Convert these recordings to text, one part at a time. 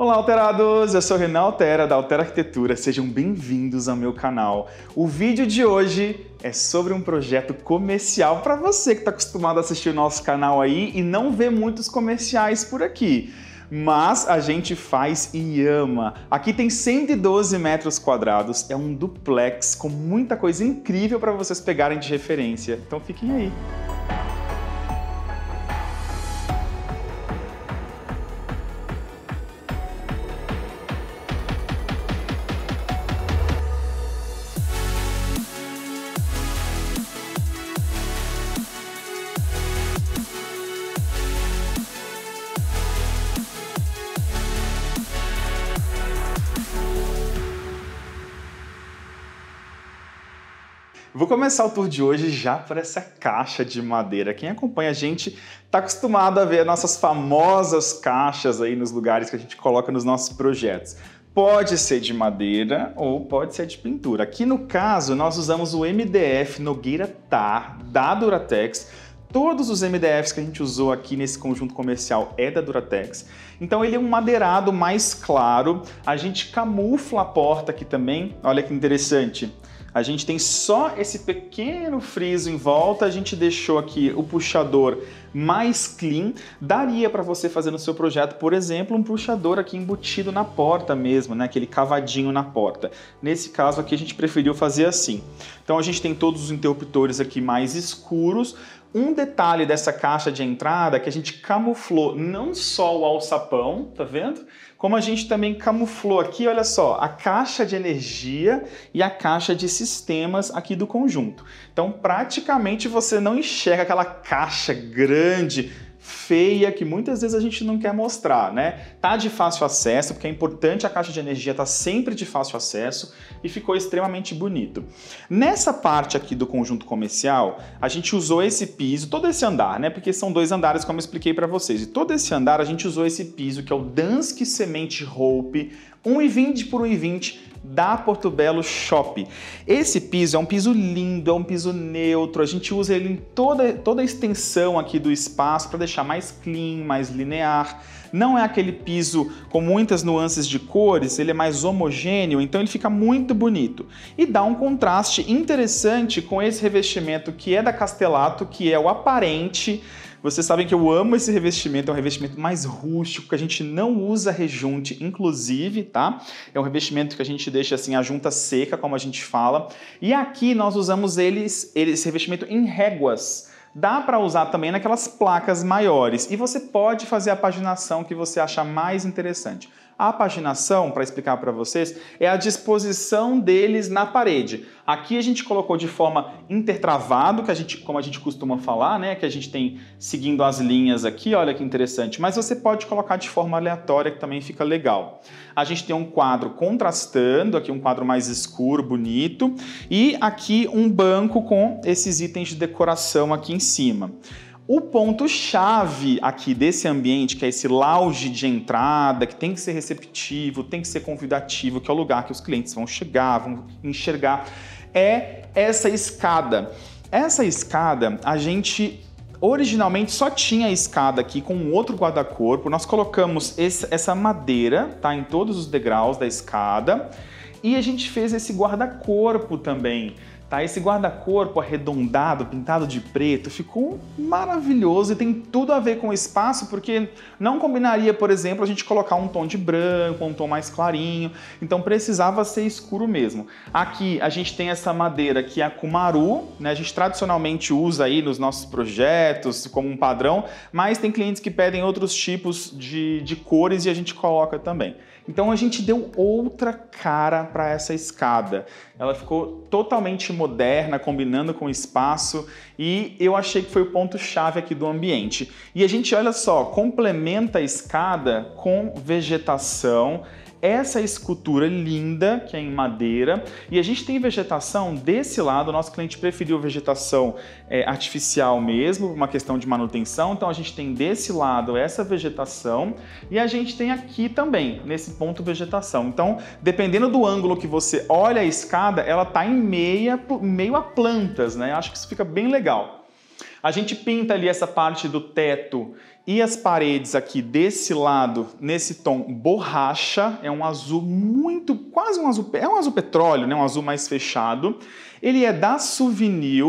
Olá, alterados! Eu sou Renan Altera, da Altera Arquitetura. Sejam bem-vindos ao meu canal. O vídeo de hoje é sobre um projeto comercial para você que está acostumado a assistir o nosso canal aí e não vê muitos comerciais por aqui. Mas a gente faz e ama. Aqui tem 112 metros quadrados, é um duplex com muita coisa incrível para vocês pegarem de referência. Então fiquem aí. Vou começar o tour de hoje já por essa caixa de madeira. Quem acompanha a gente está acostumado a ver nossas famosas caixas aí nos lugares que a gente coloca nos nossos projetos. Pode ser de madeira ou pode ser de pintura. Aqui no caso, nós usamos o MDF Nogueira Tar, da Duratex. Todos os MDFs que a gente usou aqui nesse conjunto comercial é da Duratex. Então ele é um madeirado mais claro. A gente camufla a porta aqui também. Olha que interessante. A gente tem só esse pequeno friso em volta, a gente deixou aqui o puxador mais clean. Daria para você fazer no seu projeto, por exemplo, um puxador aqui embutido na porta mesmo, né? Aquele cavadinho na porta. Nesse caso aqui a gente preferiu fazer assim. Então a gente tem todos os interruptores aqui mais escuros. Um detalhe dessa caixa de entrada é que a gente camuflou não só o alçapão, tá vendo? Como a gente também camuflou aqui, olha só, a caixa de energia e a caixa de sistemas aqui do conjunto. Então, praticamente você não enxerga aquela caixa grande, feia, que muitas vezes a gente não quer mostrar, né? Tá de fácil acesso, porque é importante a caixa de energia tá sempre de fácil acesso e ficou extremamente bonito. Nessa parte aqui do conjunto comercial, a gente usou esse piso, todo esse andar, né? Porque são dois andares, como eu expliquei para vocês. E todo esse andar a gente usou esse piso, que é o Dansk Cement Hope, 1,20 por 1,20 da Portobello Shop. Esse piso é um piso lindo, é um piso neutro, a gente usa ele em toda a extensão aqui do espaço para deixar mais clean, mais linear. Não é aquele piso com muitas nuances de cores, ele é mais homogêneo, então ele fica muito bonito. E dá um contraste interessante com esse revestimento que é da Castellato, que é o aparente. Vocês sabem que eu amo esse revestimento, é um revestimento mais rústico, que a gente não usa rejunte, inclusive, tá? É um revestimento que a gente deixa assim a junta seca, como a gente fala. E aqui nós usamos esse revestimento em réguas. Dá para usar também naquelas placas maiores e você pode fazer a paginação que você achar mais interessante. A paginação, para explicar para vocês, é a disposição deles na parede. Aqui a gente colocou de forma intertravado, como a gente costuma falar, né? Que a gente tem seguindo as linhas aqui, olha que interessante. Mas você pode colocar de forma aleatória, que também fica legal. A gente tem um quadro contrastando, aqui um quadro mais escuro, bonito. E aqui um banco com esses itens de decoração aqui em cima. O ponto-chave aqui desse ambiente, que é esse lounge de entrada, que tem que ser receptivo, tem que ser convidativo, que é o lugar que os clientes vão chegar, vão enxergar, é essa escada. Essa escada, a gente originalmente só tinha a escada aqui com um outro guarda-corpo. Nós colocamos essa madeira, tá, em todos os degraus da escada e a gente fez esse guarda-corpo também. Tá, esse guarda-corpo arredondado, pintado de preto, ficou maravilhoso e tem tudo a ver com o espaço, porque não combinaria, por exemplo, a gente colocar um tom de branco, um tom mais clarinho, então precisava ser escuro mesmo. Aqui a gente tem essa madeira que é a Cumaru, né? A gente tradicionalmente usa aí nos nossos projetos como um padrão, mas tem clientes que pedem outros tipos de cores e a gente coloca também. Então a gente deu outra cara para essa escada. Ela ficou totalmente moderna, combinando com o espaço e eu achei que foi o ponto-chave aqui do ambiente. E a gente, olha só, complementa a escada com vegetação. Essa escultura linda, que é em madeira, e a gente tem vegetação desse lado. O nosso cliente preferiu vegetação artificial mesmo, uma questão de manutenção, então a gente tem desse lado essa vegetação e a gente tem aqui também, nesse ponto, vegetação. Então, dependendo do ângulo que você olha a escada, ela está em meio a plantas, né? Eu acho que isso fica bem legal. A gente pinta ali essa parte do teto e as paredes aqui desse lado, nesse tom borracha, é um azul muito, quase um azul, é um azul petróleo, né? Um azul mais fechado. Ele é da Souvenir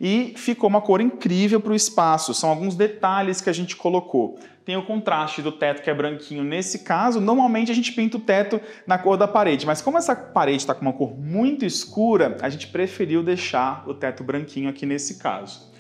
e ficou uma cor incrível para o espaço. São alguns detalhes que a gente colocou. Tem o contraste do teto que é branquinho nesse caso. Normalmente a gente pinta o teto na cor da parede, mas como essa parede está com uma cor muito escura, a gente preferiu deixar o teto branquinho aqui nesse caso.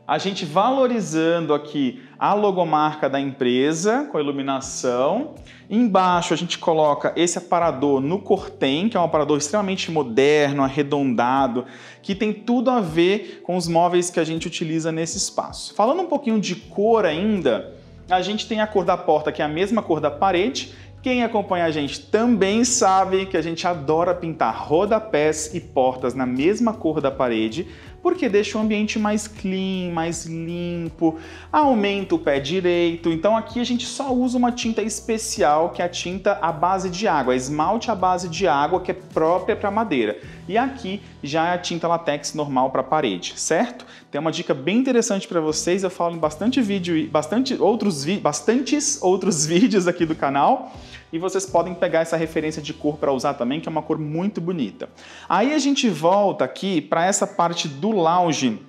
A gente valorizando aqui a logomarca da empresa com a iluminação. Embaixo a gente coloca esse aparador no Cortem, que é um aparador extremamente moderno, arredondado, que tem tudo a ver com os móveis que a gente utiliza nesse espaço. Falando um pouquinho de cor ainda, a gente tem a cor da porta, que é a mesma cor da parede. Quem acompanha a gente também sabe que a gente adora pintar rodapés e portas na mesma cor da parede, porque deixa o ambiente mais clean, mais limpo, aumenta o pé direito. Então aqui a gente só usa uma tinta especial, que é a tinta à base de água, esmalte à base de água, que é própria para madeira. E aqui já é a tinta latex normal para parede, certo? Tem uma dica bem interessante para vocês, eu falo em bastante vídeo e bastantes outros vídeos aqui do canal. E vocês podem pegar essa referência de cor para usar também, que é uma cor muito bonita. Aí a gente volta aqui para essa parte do lounge,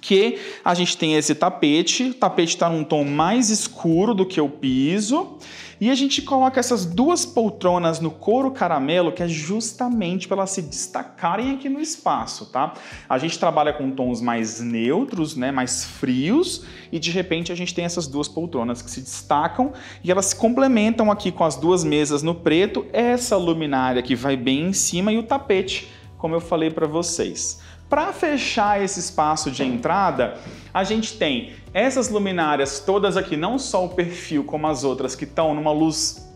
que a gente tem esse tapete. O tapete está num tom mais escuro do que o piso. E a gente coloca essas duas poltronas no couro caramelo, que é justamente para elas se destacarem aqui no espaço, tá? A gente trabalha com tons mais neutros, né, mais frios, e de repente a gente tem essas duas poltronas que se destacam e elas se complementam aqui com as duas mesas no preto, essa luminária que vai bem em cima e o tapete, como eu falei para vocês. Para fechar esse espaço de entrada, a gente tem essas luminárias todas aqui, não só o perfil como as outras que estão numa luz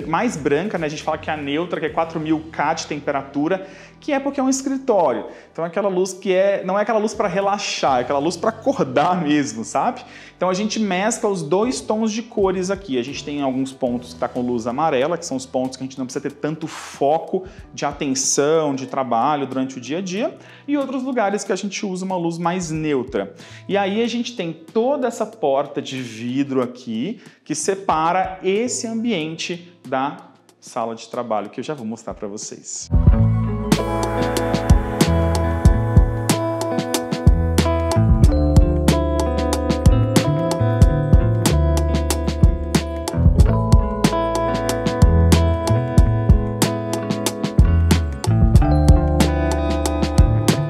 mais branca, né? A gente fala que é a neutra, que é 4000 K de temperatura, que é porque é um escritório. Então é aquela luz que não é aquela luz para relaxar, é aquela luz para acordar mesmo, sabe? Então a gente mescla os dois tons de cores aqui. A gente tem alguns pontos que tá com luz amarela, que são os pontos que a gente não precisa ter tanto foco de atenção, de trabalho durante o dia a dia, e outros lugares que a gente usa uma luz mais neutra. E aí a gente tem toda essa porta de vidro aqui que separa esse ambiente da sala de trabalho, que eu já vou mostrar para vocês.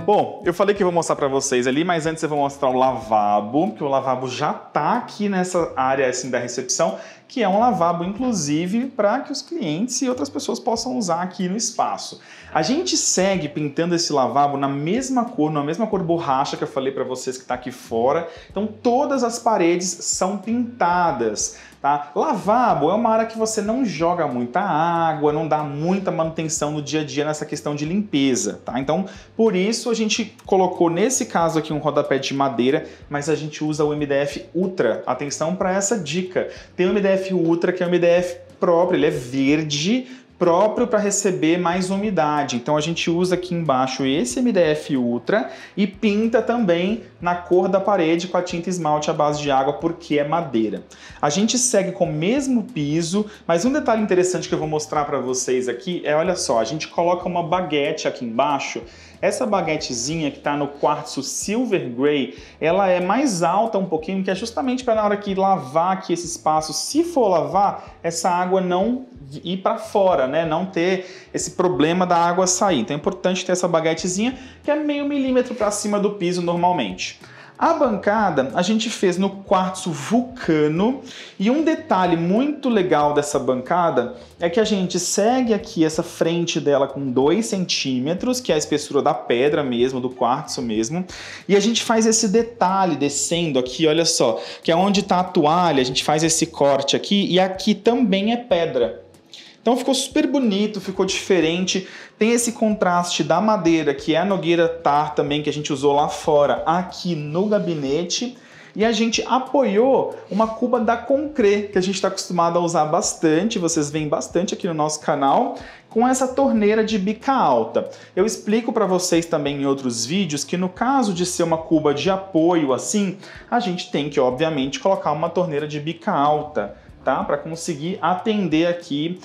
Bom, eu falei que eu vou mostrar para vocês ali, mas antes eu vou mostrar o lavabo, que o lavabo já tá aqui nessa área assim da recepção, que é um lavabo inclusive para que os clientes e outras pessoas possam usar aqui no espaço. A gente segue pintando esse lavabo na mesma cor borracha que eu falei para vocês que está aqui fora. Então todas as paredes são pintadas. Tá? Lavabo é uma área que você não joga muita água, não dá muita manutenção no dia a dia nessa questão de limpeza, tá? Então, por isso a gente colocou nesse caso aqui um rodapé de madeira, mas a gente usa o MDF Ultra. Atenção para essa dica. Tem o MDF Ultra, que é o MDF próprio, ele é verde, próprio para receber mais umidade. Então a gente usa aqui embaixo esse MDF Ultra e pinta também na cor da parede com a tinta esmalte à base de água, porque é madeira. A gente segue com o mesmo piso, mas um detalhe interessante que eu vou mostrar para vocês aqui é, olha só, a gente coloca uma baguete aqui embaixo. Essa baguetezinha que está no quartzo Silver Grey, ela é mais alta um pouquinho, que é justamente para na hora que lavar aqui esse espaço, se for lavar, essa água não ir para fora, né? Não ter esse problema da água sair. Então é importante ter essa baguetezinha que é meio milímetro para cima do piso normalmente. A bancada a gente fez no quartzo Vulcano e um detalhe muito legal dessa bancada é que a gente segue aqui essa frente dela com 2 centímetros, que é a espessura da pedra mesmo, do quartzo mesmo, e a gente faz esse detalhe descendo aqui, olha só, que é onde está a toalha, a gente faz esse corte aqui e aqui também é pedra. Então ficou super bonito, ficou diferente, tem esse contraste da madeira, que é a Nogueira Tar também, que a gente usou lá fora, aqui no gabinete. e a gente apoiou uma cuba da Concré, que a gente está acostumado a usar bastante, vocês veem bastante aqui no nosso canal, com essa torneira de bica alta. Eu explico para vocês também em outros vídeos que no caso de ser uma cuba de apoio assim, a gente tem que, obviamente, colocar uma torneira de bica alta, tá? Para conseguir atender aqui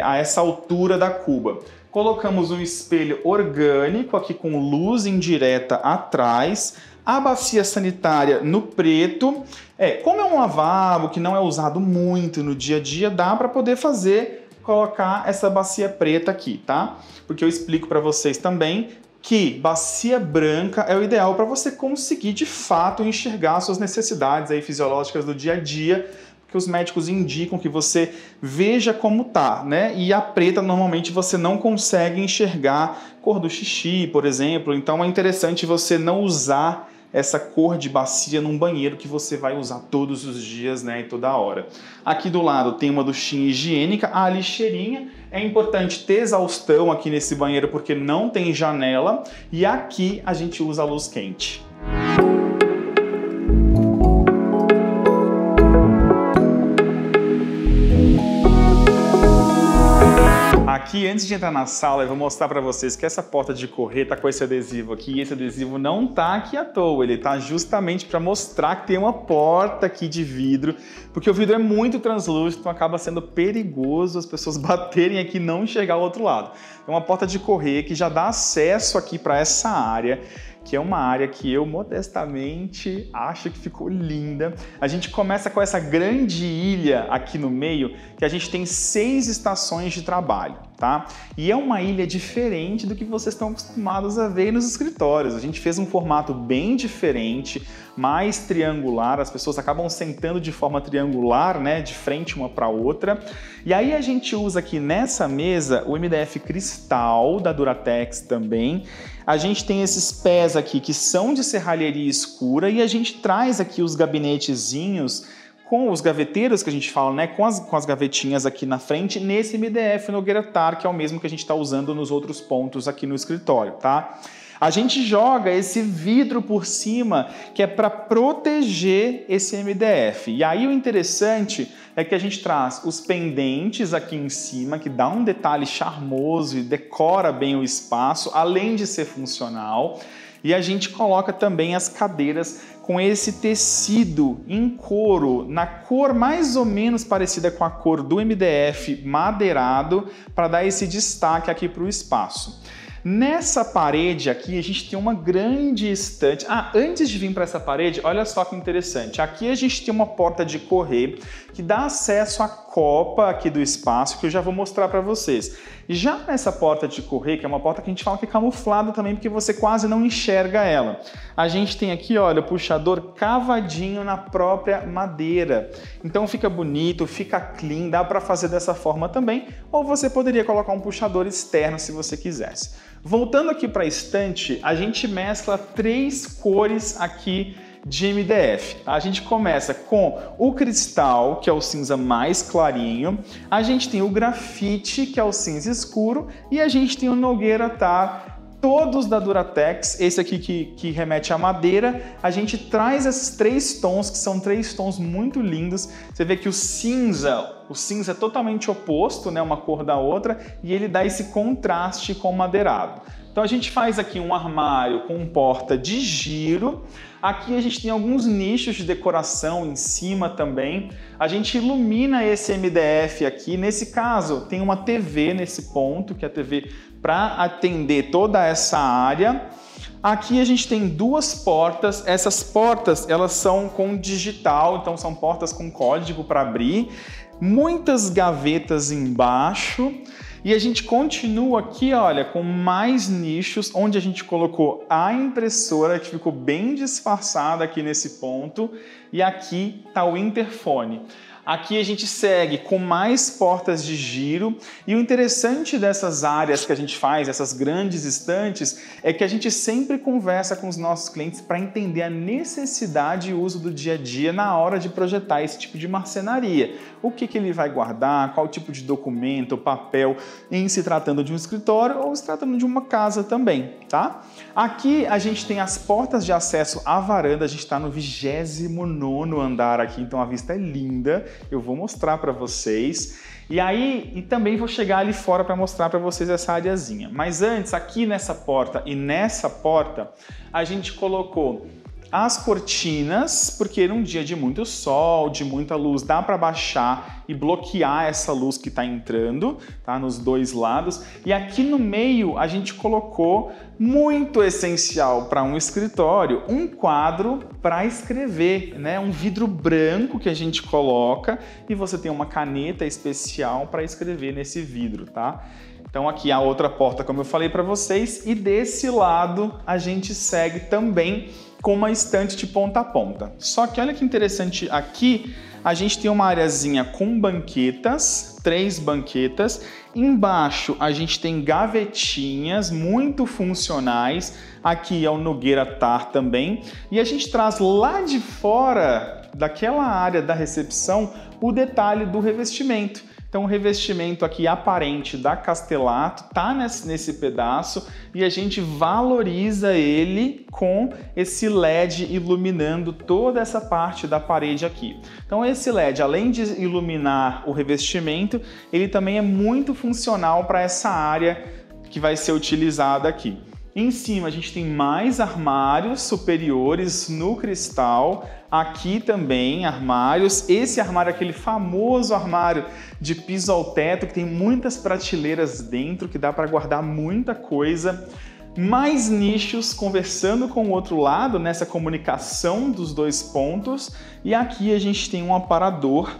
a essa altura da cuba. Colocamos um espelho orgânico aqui com luz indireta atrás, a bacia sanitária no preto. Como é um lavabo que não é usado muito no dia a dia, dá para poder colocar essa bacia preta aqui, tá? Porque eu explico para vocês também que bacia branca é o ideal para você conseguir de fato enxergar suas necessidades aí fisiológicas do dia a dia, porque os médicos indicam que você veja como tá, né? E a preta normalmente você não consegue enxergar cor do xixi, por exemplo, então é interessante você não usar essa cor de bacia num banheiro que você vai usar todos os dias, né, e toda hora. Aqui do lado tem uma duchinha higiênica, a lixeirinha. É importante ter exaustão aqui nesse banheiro porque não tem janela, e aqui a gente usa a luz quente. Aqui, antes de entrar na sala, eu vou mostrar para vocês que essa porta de correr tá com esse adesivo aqui, e esse adesivo não tá aqui à toa, ele tá justamente para mostrar que tem uma porta aqui de vidro, porque o vidro é muito translúcido, então acaba sendo perigoso as pessoas baterem aqui e não enxergar o outro lado. É uma porta de correr que já dá acesso aqui para essa área, que é uma área que eu, modestamente, acho que ficou linda. A gente começa com essa grande ilha aqui no meio, que a gente tem 6 estações de trabalho, tá? E é uma ilha diferente do que vocês estão acostumados a ver nos escritórios. A gente fez um formato bem diferente, mais triangular, as pessoas acabam sentando de forma triangular, né, de frente uma para outra. E aí a gente usa aqui nessa mesa o MDF cristal da Duratex também. A gente tem esses pés aqui que são de serralheria escura e a gente traz aqui os gabinetezinhos com os gaveteiros que a gente fala, né, com as gavetinhas aqui na frente, nesse MDF Nogueira Tar, que é o mesmo que a gente está usando nos outros pontos aqui no escritório, tá? A gente joga esse vidro por cima, que é para proteger esse MDF. E aí o interessante é que a gente traz os pendentes aqui em cima, que dá um detalhe charmoso e decora bem o espaço, além de ser funcional. E a gente coloca também as cadeiras com esse tecido em couro, na cor mais ou menos parecida com a cor do MDF madeirado, para dar esse destaque aqui para o espaço. Nessa parede aqui, a gente tem uma grande estante. Antes de vir para essa parede, olha só que interessante. Aqui a gente tem uma porta de correr que dá acesso à copa aqui do espaço, que eu já vou mostrar para vocês. Já nessa porta de correr, que é uma porta que a gente fala que é camuflada também, porque você quase não enxerga ela. A gente tem aqui, olha, o puxador cavadinho na própria madeira. Então fica bonito, fica clean, dá para fazer dessa forma também, ou você poderia colocar um puxador externo se você quisesse. Voltando aqui para a estante, a gente mescla 3 cores aqui de MDF. A gente começa com o cristal, que é o cinza mais clarinho, a gente tem o grafite, que é o cinza escuro, e a gente tem o Nogueira Tar, todos da Duratex, esse aqui que remete à madeira. A gente traz esses 3 tons, que são 3 tons muito lindos. Você vê que o cinza é totalmente oposto, né, uma cor da outra, e ele dá esse contraste com o madeirado. Então a gente faz aqui um armário com porta de giro. Aqui a gente tem alguns nichos de decoração em cima também. A gente ilumina esse MDF aqui. Nesse caso, tem uma TV nesse ponto, que é a TV para atender toda essa área. Aqui a gente tem 2 portas. Essas portas, elas são com digital, então são portas com código para abrir. Muitas gavetas embaixo. E a gente continua aqui, olha, com mais nichos, onde a gente colocou a impressora, que ficou bem disfarçada aqui nesse ponto, e aqui está o interfone. Aqui a gente segue com mais portas de giro e o interessante dessas áreas que a gente faz, essas grandes estantes, é que a gente sempre conversa com os nossos clientes para entender a necessidade e uso do dia a dia na hora de projetar esse tipo de marcenaria. O que ele vai guardar, qual tipo de documento, papel, em se tratando de um escritório ou se tratando de uma casa também, tá? Aqui a gente tem as portas de acesso à varanda, a gente está no 29º andar aqui, então a vista é linda. Eu vou mostrar para vocês e também vou chegar ali fora para mostrar para vocês essa areazinha. Mas antes, aqui nessa porta e nessa porta, a gente colocou as cortinas, porque num dia de muito sol, de muita luz, dá para baixar e bloquear essa luz que está entrando, tá? Nos dois lados. E aqui no meio a gente colocou, muito essencial para um escritório, um quadro para escrever, né? Um vidro branco que a gente coloca e você tem uma caneta especial para escrever nesse vidro, tá? Então aqui a outra porta, como eu falei para vocês, e desse lado a gente segue também com uma estante de ponta a ponta. Só que olha que interessante, aqui a gente tem uma areazinha com banquetas, 3 banquetas. Embaixo a gente tem gavetinhas muito funcionais. Aqui é o Nogueira Tar também. E a gente traz lá de fora daquela área da recepção o detalhe do revestimento. Então o revestimento aqui aparente da Castellato tá nesse pedaço e a gente valoriza ele com esse LED iluminando toda essa parte da parede aqui. Então esse LED, além de iluminar o revestimento, ele também é muito funcional para essa área que vai ser utilizada aqui. Em cima a gente tem mais armários superiores no cristal, aqui também armários. Esse armário é aquele famoso armário de piso ao teto, que tem muitas prateleiras dentro, que dá para guardar muita coisa. Mais nichos conversando com o outro lado, nessa comunicação dos dois pontos. E aqui a gente tem um aparador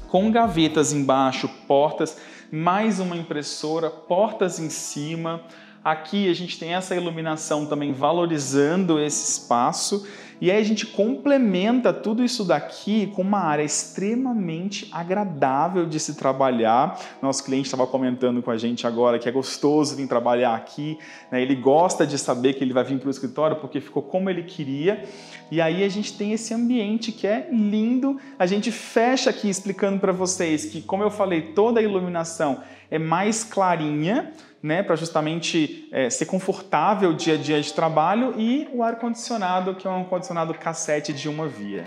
com gavetas embaixo, portas, mais uma impressora, portas em cima. Aqui a gente tem essa iluminação também valorizando esse espaço e aí a gente complementa tudo isso daqui com uma área extremamente agradável de se trabalhar. Nosso cliente estava comentando com a gente agora que é gostoso vir trabalhar aqui, né? Ele gosta de saber que ele vai vir para o escritório porque ficou como ele queria. E aí a gente tem esse ambiente que é lindo. A gente fecha aqui explicando para vocês que, como eu falei, toda a iluminação é mais clarinha, né, para justamente ser confortável dia a dia de trabalho, e o ar-condicionado, que é um ar-condicionado cassete de uma via.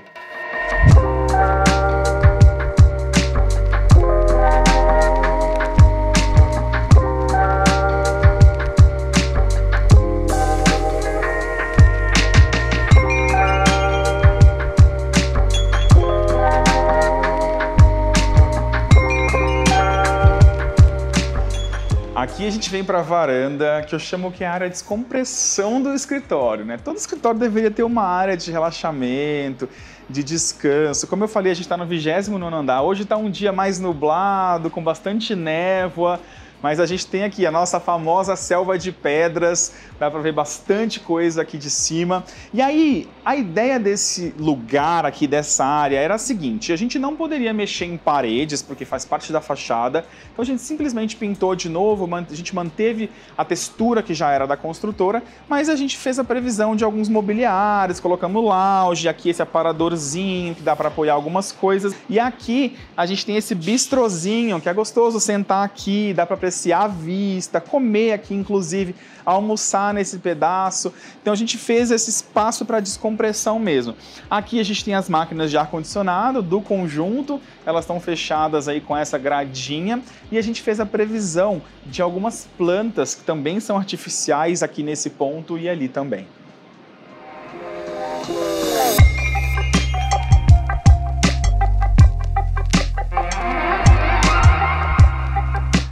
Aqui a gente vem para a varanda, que eu chamo que é a área de descompressão do escritório, né? Todo escritório deveria ter uma área de relaxamento, de descanso. Como eu falei, a gente está no 29º andar. Hoje está um dia mais nublado, com bastante névoa, mas a gente tem aqui a nossa famosa selva de pedras, dá para ver bastante coisa aqui de cima. E aí, a ideia desse lugar aqui, dessa área, era a seguinte: a gente não poderia mexer em paredes, porque faz parte da fachada, então a gente simplesmente pintou de novo, a gente manteve a textura que já era da construtora, mas a gente fez a previsão de alguns mobiliários, colocamos lounge, aqui esse aparadorzinho que dá para apoiar algumas coisas, e aqui a gente tem esse bistrozinho, que é gostoso sentar aqui, dá para apreciar a vista, comer aqui, inclusive, almoçar nesse pedaço. Então a gente fez esse espaço para descompressão mesmo. Aqui a gente tem as máquinas de ar-condicionado do conjunto, elas estão fechadas aí com essa gradinha, e a gente fez a previsão de algumas plantas que também são artificiais aqui nesse ponto e ali também.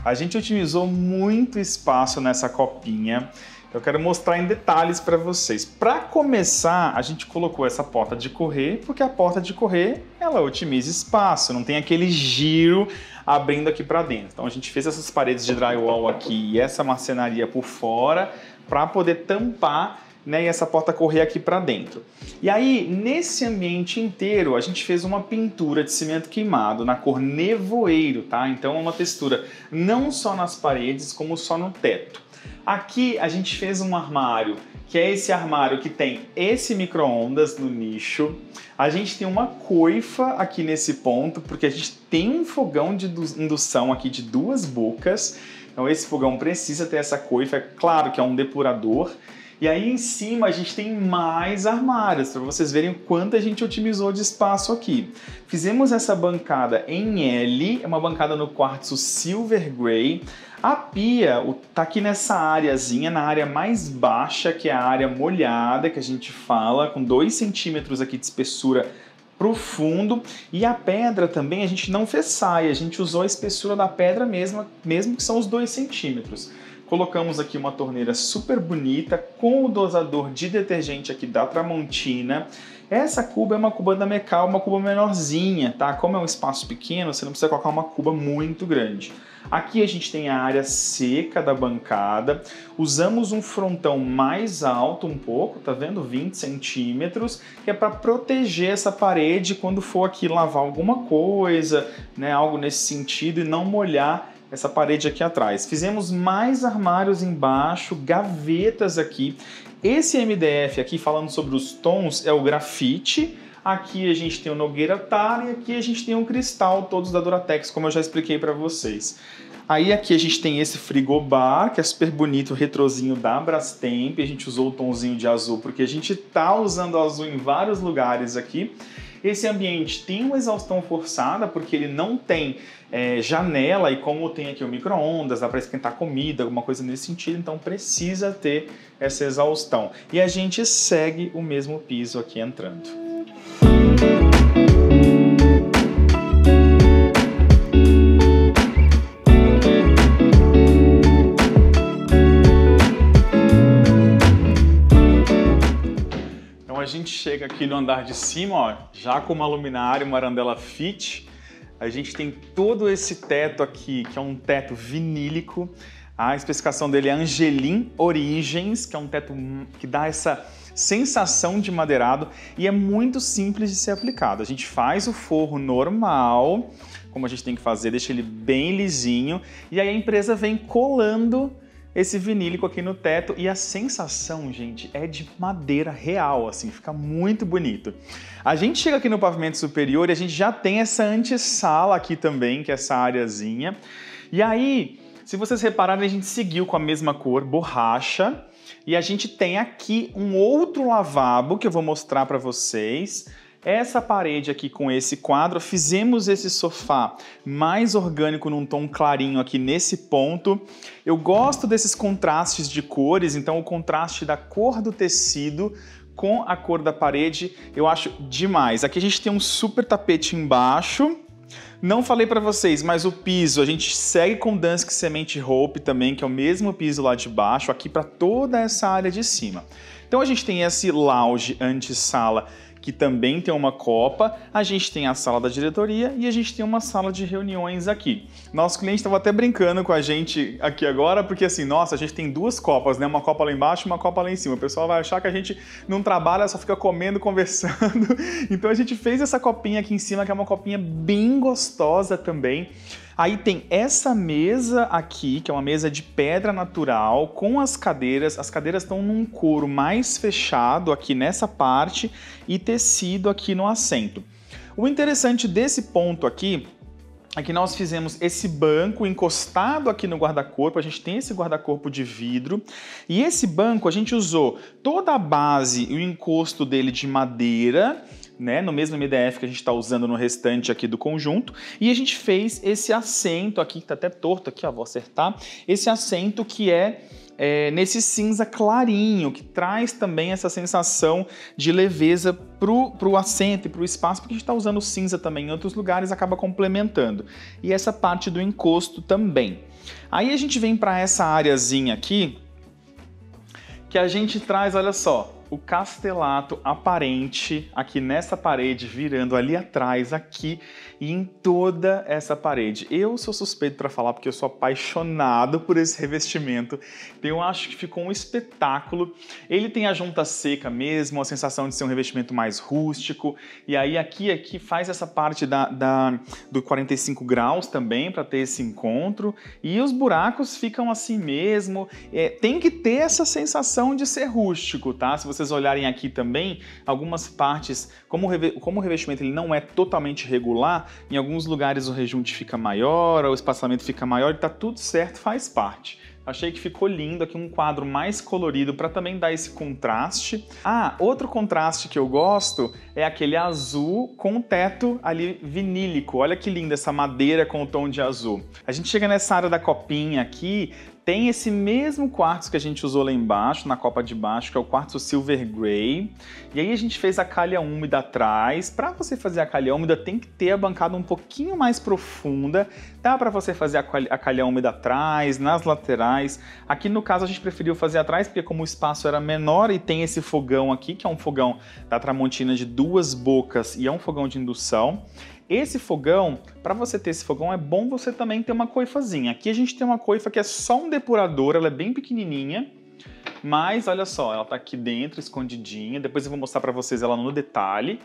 A gente otimizou muito espaço nessa copinha. Eu quero mostrar em detalhes para vocês. Para começar, a gente colocou essa porta de correr, porque a porta de correr, ela otimiza espaço, não tem aquele giro abrindo aqui para dentro. Então a gente fez essas paredes de drywall aqui e essa marcenaria por fora para poder tampar né, e essa porta correr aqui para dentro. E aí, nesse ambiente inteiro, a gente fez uma pintura de cimento queimado na cor nevoeiro, tá? Então é uma textura não só nas paredes, como só no teto. Aqui a gente fez um armário, que é esse armário que tem esse micro-ondas no nicho. A gente tem uma coifa aqui nesse ponto, porque a gente tem um fogão de indução aqui de 2 bocas. Então esse fogão precisa ter essa coifa, é claro que é um depurador. E aí em cima a gente tem mais armários, para vocês verem o quanto a gente otimizou de espaço aqui. Fizemos essa bancada em L, é uma bancada no quartzo Silver Grey. A pia tá aqui nessa areazinha, na área mais baixa, que é a área molhada, que a gente fala, com 2 centímetros aqui de espessura pro fundo. E a pedra também a gente não fez saia, a gente usou a espessura da pedra mesmo que são os 2 centímetros. Colocamos aqui uma torneira super bonita com o dosador de detergente aqui da Tramontina. Essa cuba é uma cuba da Mecal, uma cuba menorzinha, tá? Como é um espaço pequeno, você não precisa colocar uma cuba muito grande. Aqui a gente tem a área seca da bancada. Usamos um frontão mais alto um pouco, tá vendo? 20 centímetros, que é para proteger essa parede quando for aqui lavar alguma coisa, né? Algo nesse sentido, e não molhar essa parede aqui atrás. Fizemos mais armários embaixo, gavetas aqui. Esse MDF aqui, falando sobre os tons, é o grafite. Aqui a gente tem o Nogueira Tar e aqui a gente tem um cristal, todos da Duratex, como eu já expliquei para vocês. Aí aqui a gente tem esse frigobar, que é super bonito, o retrozinho da Brastemp. A gente usou o tomzinho de azul porque a gente tá usando azul em vários lugares aqui. Esse ambiente tem uma exaustão forçada porque ele não tem janela, e como tem aqui o micro-ondas, dá para esquentar comida, alguma coisa nesse sentido, então precisa ter essa exaustão. E a gente segue o mesmo piso aqui entrando. Então a gente chega aqui no andar de cima, ó, já com uma luminária, uma arandela fit. A gente tem todo esse teto aqui, que é um teto vinílico. A especificação dele é Angelin Origins, que é um teto que dá essa sensação de madeirado e é muito simples de ser aplicado. A gente faz o forro normal, como a gente tem que fazer, deixa ele bem lisinho, e aí a empresa vem colando esse vinílico aqui no teto, e a sensação, gente, é de madeira real, assim, fica muito bonito. A gente chega aqui no pavimento superior e a gente já tem essa antessala aqui também, que é essa areazinha. E aí, se vocês repararem, a gente seguiu com a mesma cor, borracha, e a gente tem aqui um outro lavabo que eu vou mostrar para vocês. Essa parede aqui com esse quadro, fizemos esse sofá mais orgânico num tom clarinho aqui nesse ponto. Eu gosto desses contrastes de cores, então o contraste da cor do tecido com a cor da parede eu acho demais. Aqui a gente tem um super tapete embaixo. Não falei para vocês, mas o piso a gente segue com Dansk Cement Hope também, que é o mesmo piso lá de baixo, aqui para toda essa área de cima. Então a gente tem esse lounge antessala, que também tem uma copa, a gente tem a sala da diretoria e a gente tem uma sala de reuniões aqui. Nosso cliente estava até brincando com a gente aqui agora, porque assim, nossa, a gente tem 2 copas, né? Uma copa lá embaixo e uma copa lá em cima. O pessoal vai achar que a gente não trabalha, só fica comendo, conversando. Então a gente fez essa copinha aqui em cima, que é uma copinha bem gostosa também. Aí tem essa mesa aqui, que é uma mesa de pedra natural, com as cadeiras. As cadeiras estão num couro mais fechado aqui nessa parte e tecido aqui no assento. O interessante desse ponto aqui é que nós fizemos esse banco encostado aqui no guarda-corpo. A gente tem esse guarda-corpo de vidro. E esse banco a gente usou toda a base e o encosto dele de madeira, né, no mesmo MDF que a gente está usando no restante aqui do conjunto, e a gente fez esse assento aqui, que está até torto aqui, ó, vou acertar, esse assento que é nesse cinza clarinho, que traz também essa sensação de leveza pro assento e pro espaço, porque a gente está usando cinza também em outros lugares, acaba complementando. E essa parte do encosto também. Aí a gente vem para essa areazinha aqui, que a gente traz, olha só, o castelato aparente aqui nessa parede, virando ali atrás, aqui e em toda essa parede. Eu sou suspeito para falar porque eu sou apaixonado por esse revestimento. Eu acho que ficou um espetáculo. Ele tem a junta seca mesmo, a sensação de ser um revestimento mais rústico. E aí aqui faz essa parte do 45 graus também para ter esse encontro. E os buracos ficam assim mesmo. Tem que ter essa sensação de ser rústico, tá? Se vocês olharem aqui também, algumas partes, como o revestimento ele não é totalmente regular, em alguns lugares o rejunte fica maior, o espaçamento fica maior e tá tudo certo, faz parte. Achei que ficou lindo aqui, um quadro mais colorido para também dar esse contraste. Outro contraste que eu gosto é aquele azul com o teto ali vinílico. Olha que linda essa madeira com o tom de azul. A gente chega nessa área da copinha aqui, tem esse mesmo quartzo que a gente usou lá embaixo, na copa de baixo, que é o quartzo Silver Grey. E aí a gente fez a calha úmida atrás. Para você fazer a calha úmida, tem que ter a bancada um pouquinho mais profunda. Dá para você fazer a calha úmida atrás, nas laterais. Aqui no caso a gente preferiu fazer atrás, porque como o espaço era menor e tem esse fogão aqui, que é um fogão da Tramontina de 2 bocas e é um fogão de indução. Esse fogão, para você ter esse fogão, é bom você também ter uma coifazinha. Aqui a gente tem uma coifa que é só um depurador, ela é bem pequenininha, mas olha só, ela tá aqui dentro, escondidinha. Depois eu vou mostrar para vocês ela no detalhe.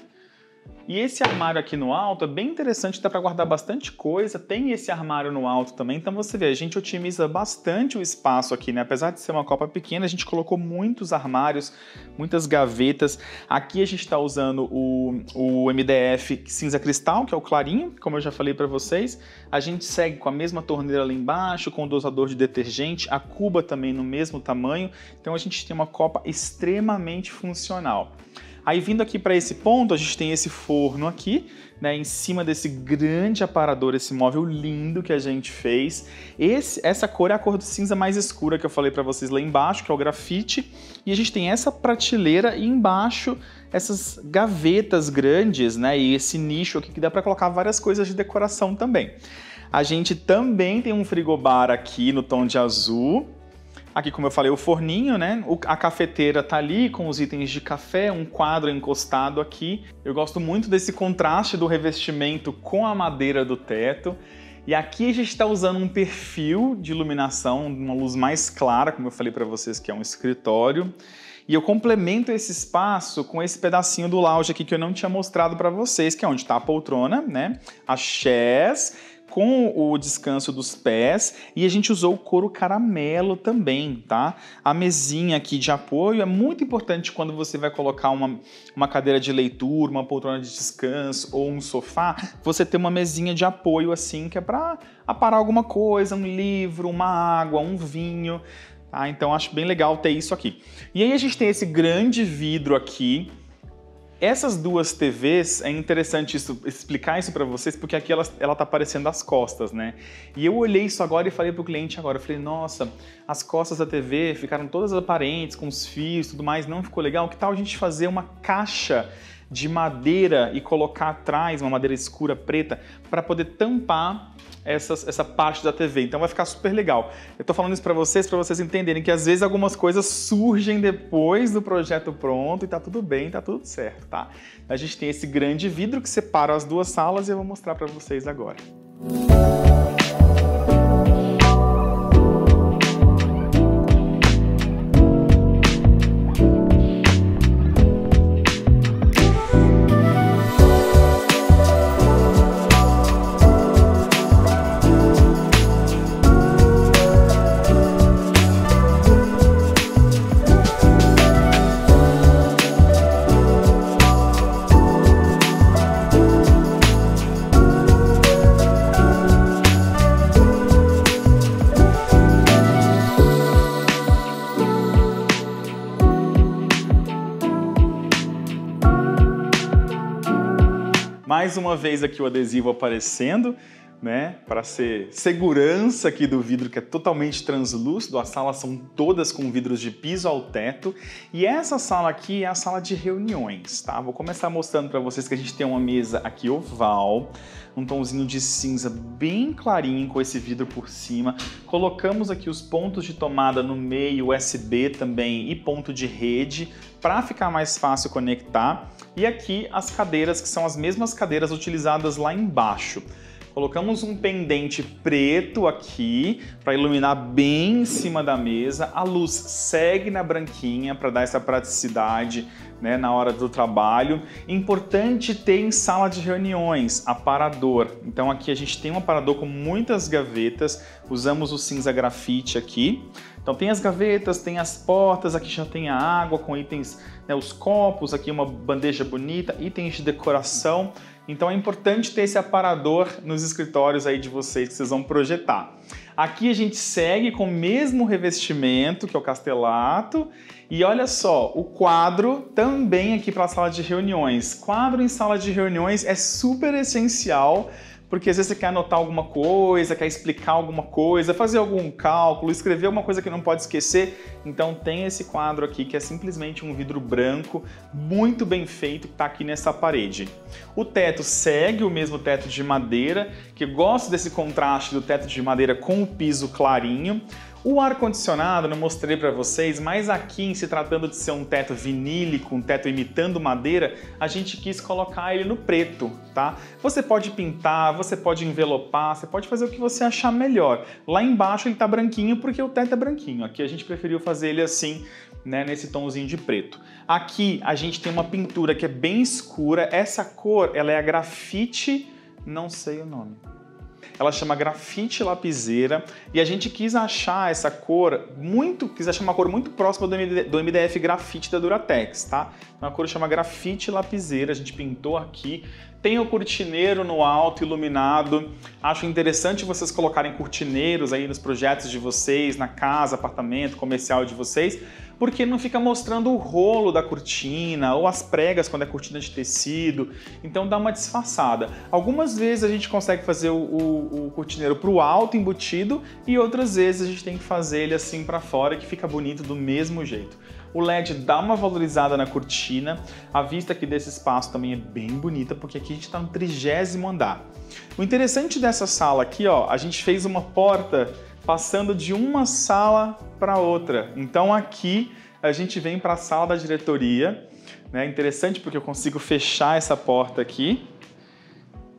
E esse armário aqui no alto é bem interessante, dá para guardar bastante coisa. Tem esse armário no alto também, então você vê, a gente otimiza bastante o espaço aqui, né? Apesar de ser uma copa pequena, a gente colocou muitos armários, muitas gavetas. Aqui a gente está usando o MDF cinza cristal, que é o clarinho, como eu já falei para vocês. A gente segue com a mesma torneira ali embaixo, com o dosador de detergente, a cuba também no mesmo tamanho. Então a gente tem uma copa extremamente funcional. Aí vindo aqui para esse ponto, a gente tem esse forno aqui, né, em cima desse grande aparador, esse móvel lindo que a gente fez. Essa cor é a cor do cinza mais escura que eu falei para vocês lá embaixo, que é o grafite. E a gente tem essa prateleira e embaixo essas gavetas grandes, né, e esse nicho aqui que dá para colocar várias coisas de decoração também. A gente também tem um frigobar aqui no tom de azul. Aqui, como eu falei, o forninho, né? A cafeteira tá ali com os itens de café, um quadro encostado aqui. Eu gosto muito desse contraste do revestimento com a madeira do teto. E aqui a gente está usando um perfil de iluminação, uma luz mais clara, como eu falei para vocês, que é um escritório. E eu complemento esse espaço com esse pedacinho do lounge aqui que eu não tinha mostrado para vocês, que é onde está a poltrona, né? A chaise, com o descanso dos pés, e a gente usou o couro caramelo também, tá? A mesinha aqui de apoio é muito importante quando você vai colocar uma cadeira de leitura, uma poltrona de descanso ou um sofá, você ter uma mesinha de apoio assim, que é para aparar alguma coisa, um livro, uma água, um vinho, tá? Então acho bem legal ter isso aqui. E aí a gente tem esse grande vidro aqui. Essas duas TVs, é interessante explicar isso para vocês, porque aqui ela tá aparecendo as costas, né? E eu olhei isso agora e falei pro cliente agora, eu falei, nossa, as costas da TV ficaram todas aparentes, com os fios e tudo mais, não ficou legal? Que tal a gente fazer uma caixa de madeira e colocar atrás, uma madeira escura, preta, para poder tampar essa parte da TV, então vai ficar super legal. Eu tô falando isso para vocês entenderem que às vezes algumas coisas surgem depois do projeto pronto e tá tudo bem, tá tudo certo, tá? A gente tem esse grande vidro que separa as duas salas e eu vou mostrar para vocês agora. Mais uma vez aqui o adesivo aparecendo, né, para ser segurança aqui do vidro, que é totalmente translúcido. As salas são todas com vidros de piso ao teto. E essa sala aqui é a sala de reuniões, tá? Vou começar mostrando para vocês que a gente tem uma mesa aqui oval, um tomzinho de cinza bem clarinho com esse vidro por cima. Colocamos aqui os pontos de tomada no meio, USB também e ponto de rede, para ficar mais fácil conectar. E aqui as cadeiras, que são as mesmas cadeiras utilizadas lá embaixo. Colocamos um pendente preto aqui para iluminar bem em cima da mesa. A luz segue na branquinha para dar essa praticidade, né, na hora do trabalho. Importante ter em sala de reuniões aparador. Então aqui a gente tem um aparador com muitas gavetas. Usamos o cinza grafite aqui. Então tem as gavetas, tem as portas, aqui já tem a água com itens, né, os copos, aqui uma bandeja bonita, itens de decoração. Então é importante ter esse aparador nos escritórios aí de vocês que vocês vão projetar. Aqui a gente segue com o mesmo revestimento, que é o Castelato. E olha só, o quadro também aqui para a sala de reuniões. Quadro em sala de reuniões é super essencial, porque às vezes você quer anotar alguma coisa, quer explicar alguma coisa, fazer algum cálculo, escrever alguma coisa que não pode esquecer. Então tem esse quadro aqui que é simplesmente um vidro branco, muito bem feito, que está aqui nessa parede. O teto segue o mesmo teto de madeira, que eu gosto desse contraste do teto de madeira com o piso clarinho. O ar-condicionado não mostrei para vocês, mas aqui, em se tratando de ser um teto vinílico, um teto imitando madeira, a gente quis colocar ele no preto, tá? Você pode pintar, você pode envelopar, você pode fazer o que você achar melhor. Lá embaixo ele tá branquinho porque o teto é branquinho. Aqui a gente preferiu fazer ele assim, né, nesse tomzinho de preto. Aqui a gente tem uma pintura que é bem escura. Essa cor, ela é a grafite, não sei o nome. Ela chama grafite lapiseira e a gente quis achar essa cor uma cor muito próxima do MDF grafite da Duratex, tá? Então a cor chama grafite lapiseira, a gente pintou aqui. Tem o cortineiro no alto iluminado. Acho interessante vocês colocarem cortineiros aí nos projetos de vocês, na casa, apartamento, comercial de vocês, porque não fica mostrando o rolo da cortina ou as pregas quando é cortina de tecido, então dá uma disfarçada. Algumas vezes a gente consegue fazer o cortineiro para o alto embutido e outras vezes a gente tem que fazer ele assim para fora, que fica bonito do mesmo jeito. O LED dá uma valorizada na cortina, a vista aqui desse espaço também é bem bonita, porque aqui a gente está no 30º andar. O interessante dessa sala aqui, ó, a gente fez uma porta passando de uma sala para outra. Então aqui a gente vem para a sala da diretoria, né? Interessante porque eu consigo fechar essa porta aqui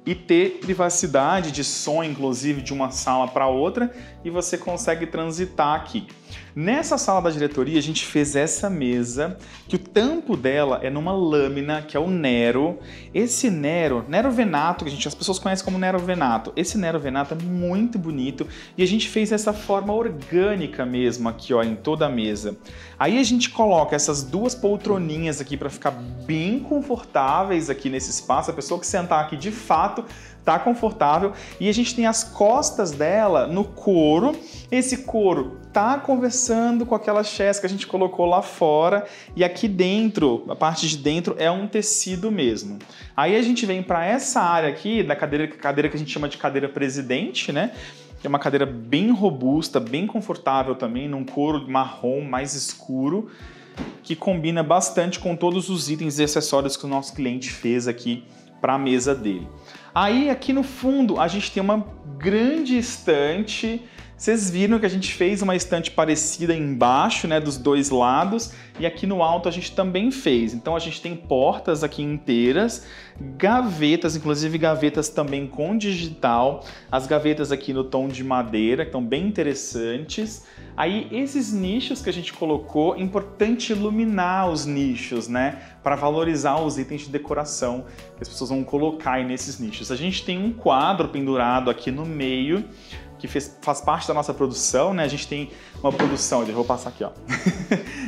e ter privacidade de som, inclusive, de uma sala para outra, e você consegue transitar aqui. Nessa sala da diretoria, a gente fez essa mesa, que o tampo dela é numa lâmina, que é o Nero. Esse Nero Venato, que as pessoas conhecem como Nero Venato. Esse Nero Venato é muito bonito e a gente fez essa forma orgânica mesmo aqui, ó, em toda a mesa. Aí a gente coloca essas duas poltroninhas aqui para ficar bem confortáveis aqui nesse espaço. A pessoa que sentar aqui, de fato, tá confortável, e a gente tem as costas dela no couro. Esse couro tá conversando com aquela chest que a gente colocou lá fora, e aqui dentro, a parte de dentro é um tecido mesmo. Aí a gente vem para essa área aqui da cadeira que a gente chama de cadeira presidente, né? É uma cadeira bem robusta, bem confortável também, num couro marrom mais escuro, que combina bastante com todos os itens e acessórios que o nosso cliente fez aqui para a mesa dele. Aí aqui no fundo a gente tem uma grande estante. Vocês viram que a gente fez uma estante parecida embaixo, né, dos dois lados, e aqui no alto a gente também fez. Então a gente tem portas aqui inteiras, gavetas, inclusive gavetas também com digital, as gavetas aqui no tom de madeira, que estão bem interessantes. Aí esses nichos que a gente colocou, importante iluminar os nichos, né, para valorizar os itens de decoração que as pessoas vão colocar aí nesses nichos. A gente tem um quadro pendurado aqui no meio, que faz parte da nossa produção, né? A gente tem uma produção, eu vou passar aqui, ó.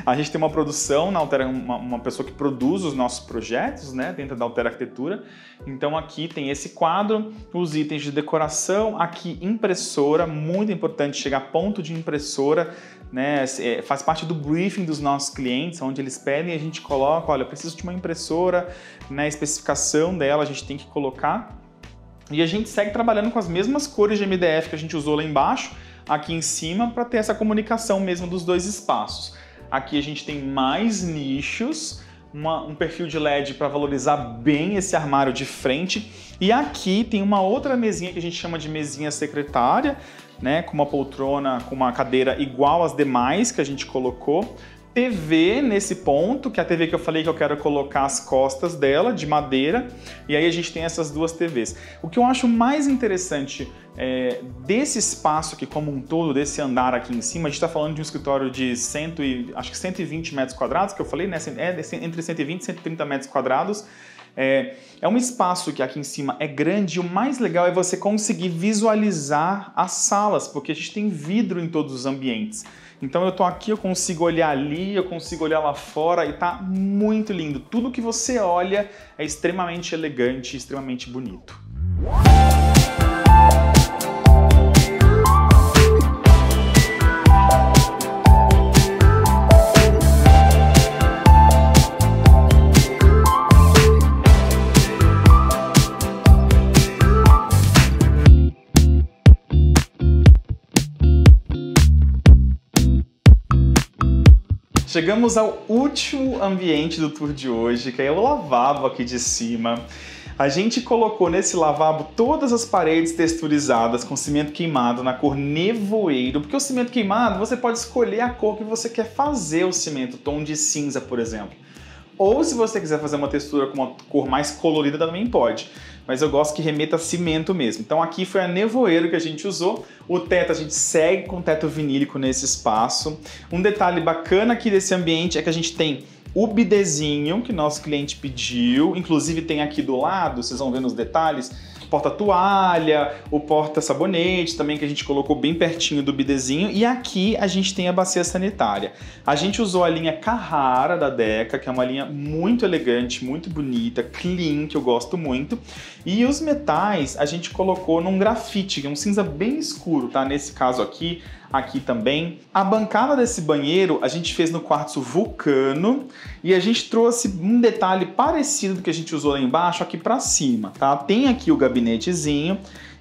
A gente tem uma produção na Altera, uma pessoa que produz os nossos projetos, né, dentro da Altera Arquitetura. Então aqui tem esse quadro, os itens de decoração, aqui impressora, muito importante chegar a ponto de impressora, né? Faz parte do briefing dos nossos clientes, onde eles pedem e a gente coloca, olha, eu preciso de uma impressora, né, a especificação dela a gente tem que colocar. E a gente segue trabalhando com as mesmas cores de MDF que a gente usou lá embaixo, aqui em cima, para ter essa comunicação mesmo dos dois espaços. Aqui a gente tem mais nichos, um perfil de LED para valorizar bem esse armário de frente. E aqui tem uma outra mesinha que a gente chama de mesinha secretária, né, com uma poltrona, com uma cadeira igual às demais que a gente colocou. TV nesse ponto, que é a TV que eu falei que eu quero colocar as costas dela, de madeira, e aí a gente tem essas duas TVs. O que eu acho mais interessante desse espaço aqui como um todo, desse andar aqui em cima, a gente está falando de um escritório de 120 metros quadrados, que eu falei, né? Entre 120 e 130 metros quadrados. É um espaço que aqui em cima é grande e o mais legal é você conseguir visualizar as salas, porque a gente tem vidro em todos os ambientes. Então eu tô aqui, eu consigo olhar ali, eu consigo olhar lá fora e tá muito lindo. Tudo que você olha é extremamente elegante, extremamente bonito. Chegamos ao último ambiente do tour de hoje, que é o lavabo aqui de cima. A gente colocou nesse lavabo todas as paredes texturizadas com cimento queimado na cor nevoeiro, porque o cimento queimado você pode escolher a cor que você quer fazer o cimento, tom de cinza, por exemplo. Ou se você quiser fazer uma textura com uma cor mais colorida, também pode. Mas eu gosto que remeta a cimento mesmo. Então aqui foi a nevoeiro que a gente usou. O teto, a gente segue com teto vinílico nesse espaço. Um detalhe bacana aqui desse ambiente é que a gente tem o bidezinho que nosso cliente pediu. Inclusive tem aqui do lado, vocês vão ver nos detalhes, porta-toalha, o porta-sabonete também que a gente colocou bem pertinho do bidezinho. E aqui a gente tem a bacia sanitária. A gente usou a linha Carrara da Deca, que é uma linha muito elegante, muito bonita, clean, que eu gosto muito. E os metais a gente colocou num grafite, que é um cinza bem escuro, tá? Nesse caso aqui também. A bancada desse banheiro a gente fez no quartzo Vulcano e a gente trouxe um detalhe parecido do que a gente usou lá embaixo aqui pra cima, tá? Tem aqui o gabinetezinho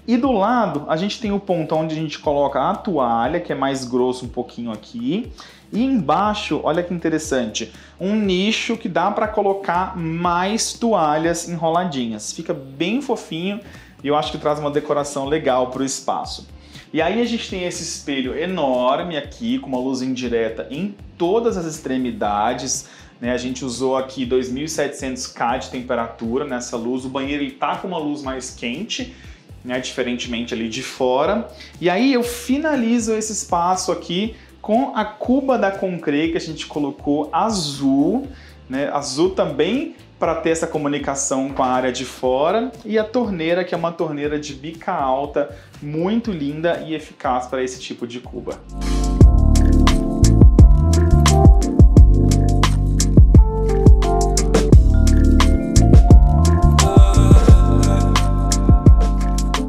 e do lado a gente tem o ponto onde a gente coloca a toalha, que é mais grosso um pouquinho aqui. E embaixo, olha que interessante, um nicho que dá para colocar mais toalhas enroladinhas. Fica bem fofinho e eu acho que traz uma decoração legal para o espaço. E aí a gente tem esse espelho enorme aqui, com uma luz indireta em todas as extremidades, né? A gente usou aqui 2700K de temperatura nessa luz. O banheiro ele tá com uma luz mais quente, né? Diferentemente ali de fora. E aí eu finalizo esse espaço aqui com a cuba da Concrete que a gente colocou azul, né? Azul também para ter essa comunicação com a área de fora, e a torneira, que é uma torneira de bica alta, muito linda e eficaz para esse tipo de cuba.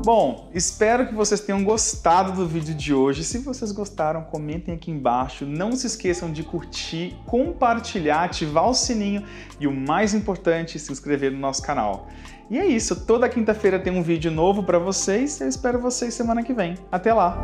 Bom, espero que vocês tenham gostado do vídeo de hoje. Se vocês gostaram, comentem aqui embaixo. Não se esqueçam de curtir, compartilhar, ativar o sininho e o mais importante, se inscrever no nosso canal. E é isso, toda quinta-feira tem um vídeo novo para vocês. Eu espero vocês semana que vem. Até lá!